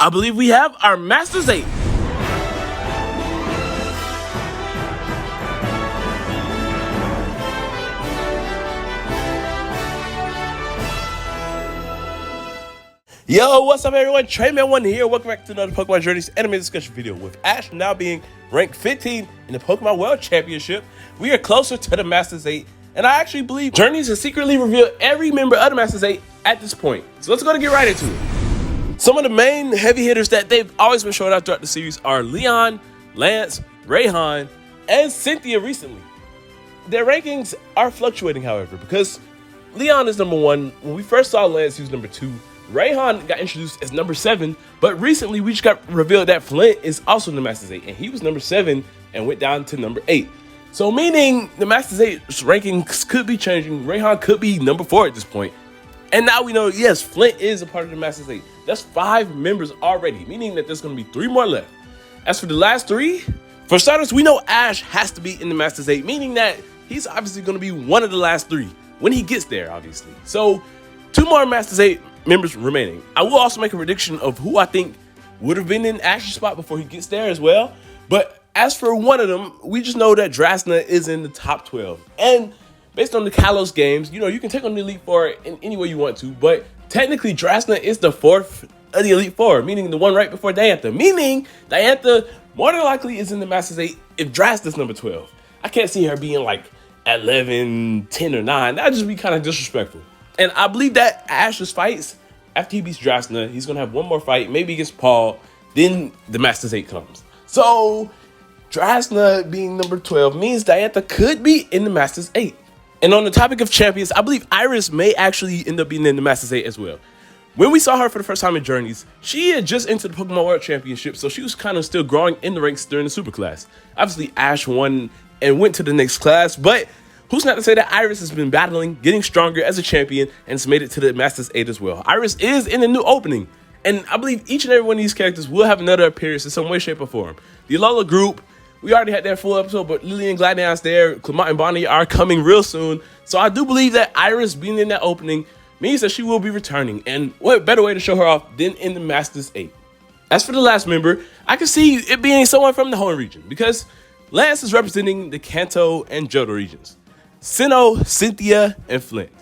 I believe we have our Masters 8. Yo, what's up everyone? TradeMan1 here. Welcome back to another Pokemon Journeys anime discussion video. With Ash now being ranked 15 in the Pokemon World Championship, we are closer to the Masters 8, and I actually believe Journeys has secretly revealed every member of the Masters 8 at this point. So let's go and get right into it. Some of the main heavy hitters that they've always been showing out throughout the series are Leon, Lance, Rayhan, and Cynthia recently. Their rankings are fluctuating, however, because Leon is number 1. When we first saw Lance, he was number 2. Rayhan got introduced as number 7, but recently we just got revealed that Flint is also in the Masters 8, and he was number 7 and went down to number 8. So meaning the Masters 8 rankings could be changing. Rayhan could be number 4 at this point. And now we know, yes, Flint is a part of the Masters 8. That's 5 members already, meaning that there's going to be 3 more left. As for the last 3, for starters, we know Ash has to be in the Masters 8, meaning that he's obviously going to be one of the last 3 when he gets there, obviously. So 2 more Masters 8 members remaining. I will also make a prediction of who I think would have been in Ash's spot before he gets there as well. But as for one of them, we just know that Drasna is in the top 12. And based on the Kalos games, you know, you can take on the Elite Four in any way you want to, but technically Drasna is the 4th of the Elite Four, meaning the one right before Diantha. Meaning Diantha more than likely is in the Masters 8 if Drasna's number 12. I can't see her being like 11, 10, or 9. That'd just be kind of disrespectful. And I believe that Ash's fights, after he beats Drasna, he's going to have one more fight, maybe against Paul, then the Masters 8 comes. So Drasna being number 12 means Diantha could be in the Masters 8. And on the topic of champions, I believe Iris may actually end up being in the Masters 8 as well. When we saw her for the first time in Journeys, she had just entered the Pokemon World Championship, so she was kind of still growing in the ranks during the Super Class. Obviously, Ash won and went to the next class, but who's not to say that Iris has been battling, getting stronger as a champion, and has made it to the Masters 8 as well. Iris is in the new opening, and I believe each and every one of these characters will have another appearance in some way, shape, or form. The Alola group, we already had their full episode, but Lily and Gladian's there, Clement and Bonnie are coming real soon. So I do believe that Iris being in that opening means that she will be returning, and what better way to show her off than in the Masters 8. As for the last member, I can see it being someone from the Hoenn region, because Lance is representing the Kanto and Johto regions. Sinnoh, Cynthia, and Flint.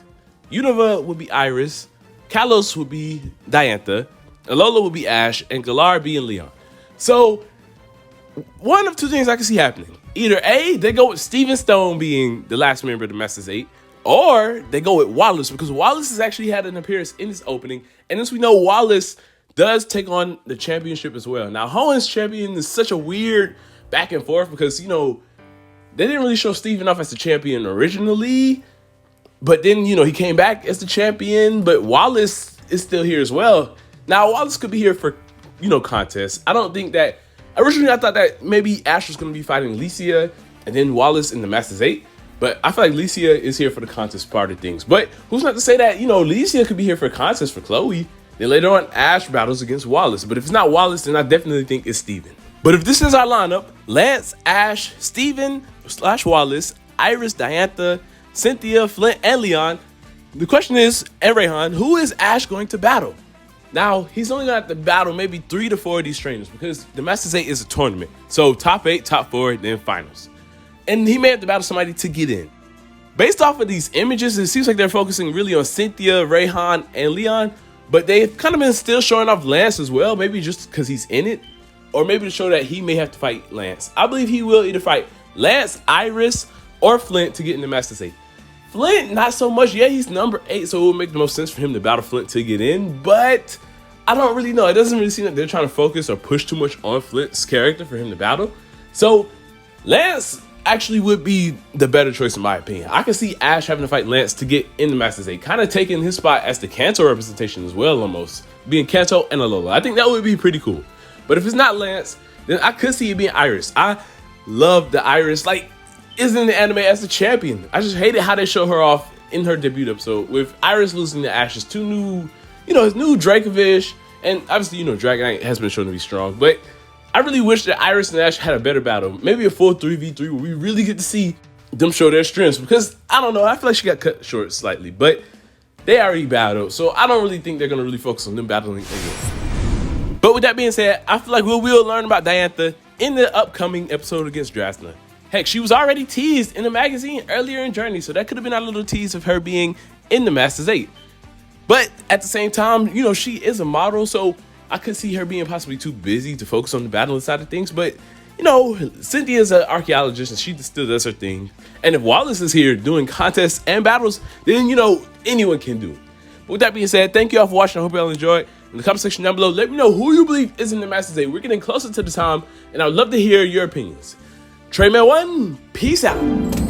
Unova would be Iris, Kalos would be Diantha, Alola would be Ash, and Galar being Leon. So, one of 2 things I can see happening. Either A, they go with Steven Stone being the last member of the Masters 8, or they go with Wallace, because Wallace has actually had an appearance in this opening, and as we know, Wallace does take on the championship as well. Now, Hoenn's champion is such a weird back and forth, because, you know, they didn't really show Steven off as the champion originally, but then, you know, he came back as the champion, but Wallace is still here as well. Now, Wallace could be here for, you know, contests. I don't think that, originally I thought that maybe Ash was going to be fighting Licia and then Wallace in the Masters 8, but I feel like Licia is here for the contest part of things. But who's not to say that, you know, Licia could be here for a contest for Chloe, then later on Ash battles against Wallace. But if it's not Wallace, then I definitely think it's Steven. But if this is our lineup, Lance, Ash, Steven / Wallace, Iris, Diantha, Cynthia, Flint, and Leon, the question is, and Rayhan, who is Ash going to battle? Now, he's only going to have to battle maybe 3 to 4 of these trainers, because the Masters 8 is a tournament. So top 8, top 4, then finals. And he may have to battle somebody to get in. Based off of these images, it seems like they're focusing really on Cynthia, Rayhan, and Leon, but they've kind of been still showing off Lance as well, maybe just because he's in it, or maybe to show that he may have to fight Lance. I believe he will either fight Lance, Iris, or Flint to get in the Masters 8. Flint, not so much. Yeah, he's number 8, so it would make the most sense for him to battle Flint to get in, but I don't really know. It doesn't really seem like they're trying to focus or push too much on Flint's character for him to battle. So Lance actually would be the better choice in my opinion. I can see Ash having to fight Lance to get in the Masters 8, kind of taking his spot as the Kanto representation as well, almost being Kanto and Alola. I think that would be pretty cool. But if it's not Lance, then I could see it being Iris. I love the Iris, like, is in the anime as the champion. I just hated how they show her off in her debut episode with Iris losing to Ash's 2 new, you know, his new Dracovish, and obviously, you know, Dragonite has been shown to be strong, but I really wish that Iris and Ash had a better battle. Maybe a full 3v3 where we really get to see them show their strengths, because I don't know, I feel like she got cut short slightly, but they already battled, so I don't really think they're going to really focus on them battling again. But But with that being said, I feel like we will learn about Diantha in the upcoming episode against Drasna. Heck, she was already teased in the magazine earlier in Journey, so that could have been a little tease of her being in the Masters 8. But at the same time, you know, she is a model, so I could see her being possibly too busy to focus on the battling side of things. But, you know, Cynthia's an archaeologist and she still does her thing. And if Wallace is here doing contests and battles, then, you know, anyone can do it. But with that being said, thank you all for watching. I hope you all enjoyed. In the comment section down below, let me know who you believe is in the Masters 8. We're getting closer to the time, and I would love to hear your opinions. Treyman1, peace out.